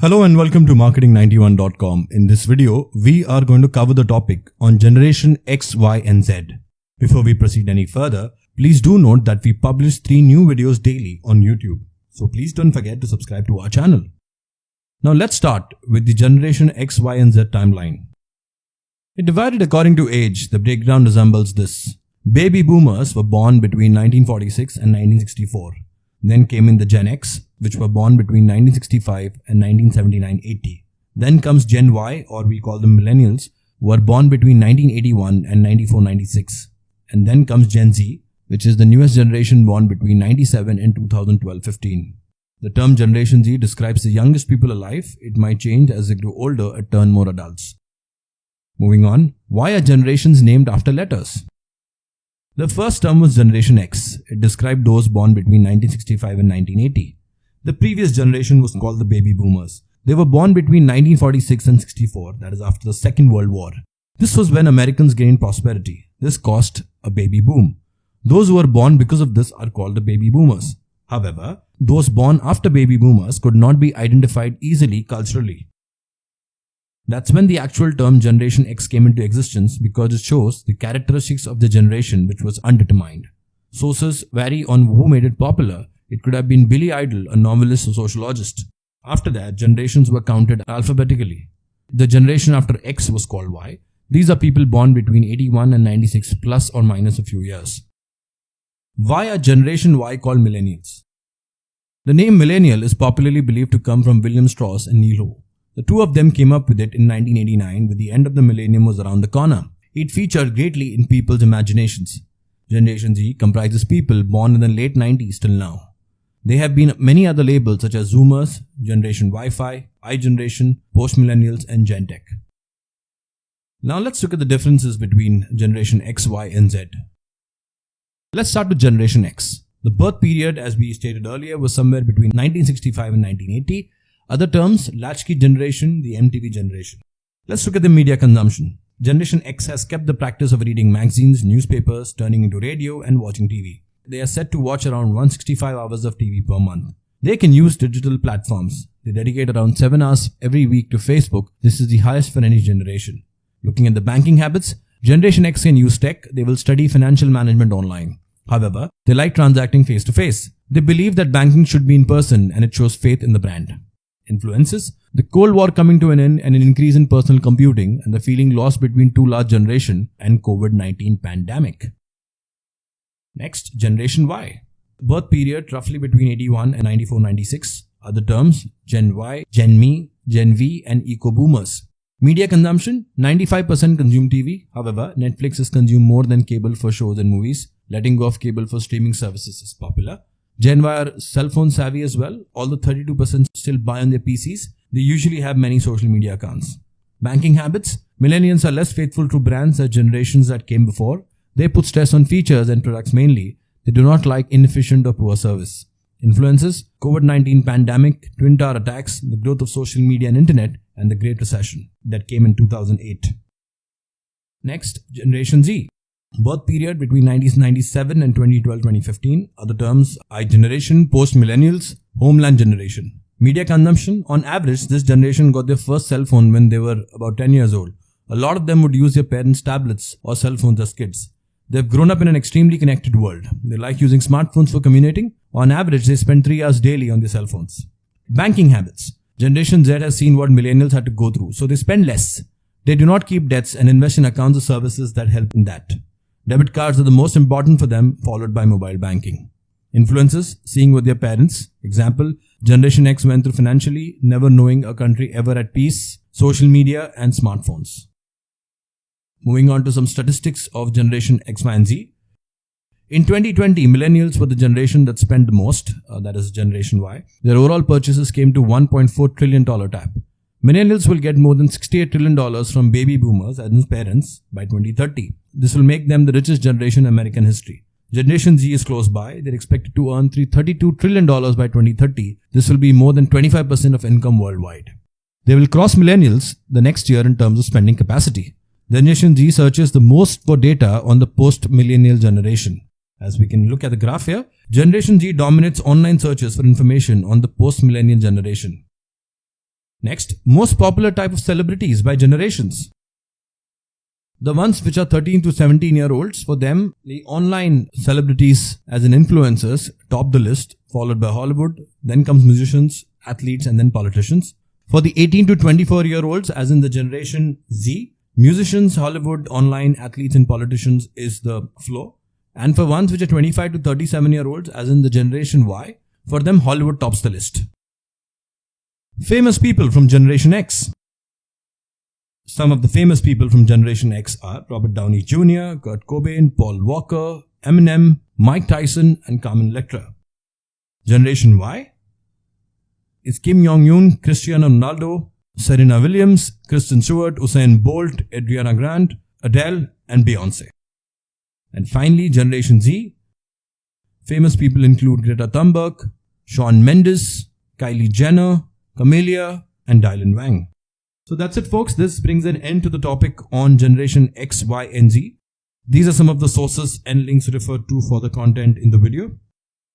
Hello and welcome to marketing91.com. In this video, we are going to cover the topic on Generation X, Y and Z. Before we proceed any further, please do note that we publish 3 new videos daily on YouTube. So please don't forget to subscribe to our channel. Now let's start with the Generation X, Y and Z timeline. It divided according to age. The breakdown resembles this. Baby boomers were born between 1946 and 1964. Then came in the Gen X, which were born between 1965 and 1979-80. Then comes Gen Y, or we call them millennials, who were born between 1981 and 94-96. And then comes Gen Z, which is the newest generation born between 97 and 2012-15. The term Generation Z describes the youngest people alive. It might change as they grow older and turn more adults. Moving on, why are generations named after letters? The first term was Generation X. It described those born between 1965 and 1980. The previous generation was called the Baby Boomers. They were born between 1946 and 64, that is after the Second World War. This was when Americans gained prosperity. This caused a baby boom. Those who were born because of this are called the Baby Boomers. However, those born after Baby Boomers could not be identified easily culturally. That's when the actual term Generation X came into existence because it shows the characteristics of the generation which was undetermined. Sources vary on who made it popular. It could have been Billy Idol, a novelist or sociologist. After that, generations were counted alphabetically. The generation after X was called Y. These are people born between 81 and 96 plus or minus a few years. Why are Generation Y called millennials? The name millennial is popularly believed to come from William Strauss and Neil Ho. The two of them came up with it in 1989 when the end of the millennium was around the corner. It featured greatly in people's imaginations. Generation Z comprises people born in the late 90s till now. There have been many other labels such as Zoomers, Generation Wi-Fi, iGeneration, Post-Millennials and Gen Tech. Now let's look at the differences between Generation X, Y and Z. Let's start with Generation X. The birth period, as we stated earlier, was somewhere between 1965 and 1980. Other terms, latchkey generation, the MTV generation. Let's look at the media consumption. Generation X has kept the practice of reading magazines, newspapers, turning into radio and watching TV. They are set to watch around 165 hours of TV per month. They can use digital platforms. They dedicate around 7 hours every week to Facebook. This is the highest for any generation. Looking at the banking habits, Generation X can use tech. They will study financial management online. However, they like transacting face to face. They believe that banking should be in person and it shows faith in the brand. Influences: the Cold War coming to an end and an increase in personal computing and the feeling lost between two large generations and COVID-19 pandemic. Next, Generation Y. Birth period roughly between 81 and 94-96. Other terms: Gen Y, Gen Me, Gen V and Eco-Boomers. Media consumption: 95% consume TV. However, Netflix is consumed more than cable for shows and movies. Letting go of cable for streaming services is popular. Gen Y are cell phone savvy as well. Although 32% still buy on their PCs, they usually have many social media accounts. Banking habits: millennials are less faithful to brands as generations that came before. They put stress on features and products mainly. They do not like inefficient or poor service. Influences: COVID-19 pandemic, Twin Tower attacks, the growth of social media and internet, and the Great Recession that came in 2008. Next, Generation Z. Birth period between 1997 and 2012-2015. Other terms: iGeneration, Post-Millennials, Homeland Generation. Media consumption: on average, this generation got their first cell phone when they were about 10 years old. A lot of them would use their parents' tablets or cell phones as kids. They've grown up in an extremely connected world. They like using smartphones for communicating. On average, they spend 3 hours daily on their cell phones. Banking habits: Generation Z has seen what millennials had to go through, so they spend less. They do not keep debts and invest in accounts or services that help in that. Debit cards are the most important for them, followed by mobile banking. Influences: seeing with their parents. Example: Generation X went through financially, never knowing a country ever at peace, social media and smartphones. Moving on to some statistics of Generation X, Y and Z. In 2020, millennials were the generation that spent the most, that is Generation Y. Their overall purchases came to $1.4 trillion tap. Millennials will get more than $68 trillion from baby boomers and his parents by 2030. This will make them the richest generation in American history. Generation Z is close by. They're expected to earn $32 trillion by 2030. This will be more than 25% of income worldwide. They will cross millennials the next year in terms of spending capacity. Generation Z searches the most for data on the post-millennial generation. As we can look at the graph here, Generation Z dominates online searches for information on the post-millennial generation. Next, most popular type of celebrities by generations. The ones which are 13 to 17-year-olds, for them, the online celebrities as in influencers top the list, followed by Hollywood, then comes musicians, athletes, and then politicians. For the 18 to 24-year-olds, as in the generation Z, musicians, Hollywood, online, athletes, and politicians is the flow. And for ones which are 25 to 37-year-olds, as in the generation Y, for them, Hollywood tops the list. Famous people from Generation X. Some of the famous people from Generation X are Robert Downey Jr., Kurt Cobain, Paul Walker, Eminem, Mike Tyson, and Carmen Electra. Generation Y is Kim Jong-un, Cristiano Ronaldo, Serena Williams, Kristen Stewart, Usain Bolt, Ariana Grande, Adele, and Beyonce. And finally, Generation Z. Famous people include Greta Thunberg, Shawn Mendes, Kylie Jenner, Camellia, and Dylan Wang. So that's it, folks. This brings an end to the topic on Generation X, Y, and Z. These are some of the sources and links referred to for the content in the video.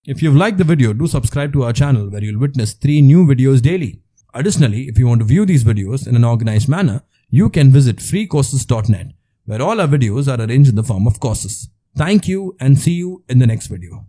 If you've liked the video, do subscribe to our channel where you'll witness 3 new videos daily. Additionally, if you want to view these videos in an organized manner, you can visit freecourses.net, where all our videos are arranged in the form of courses. Thank you and see you in the next video.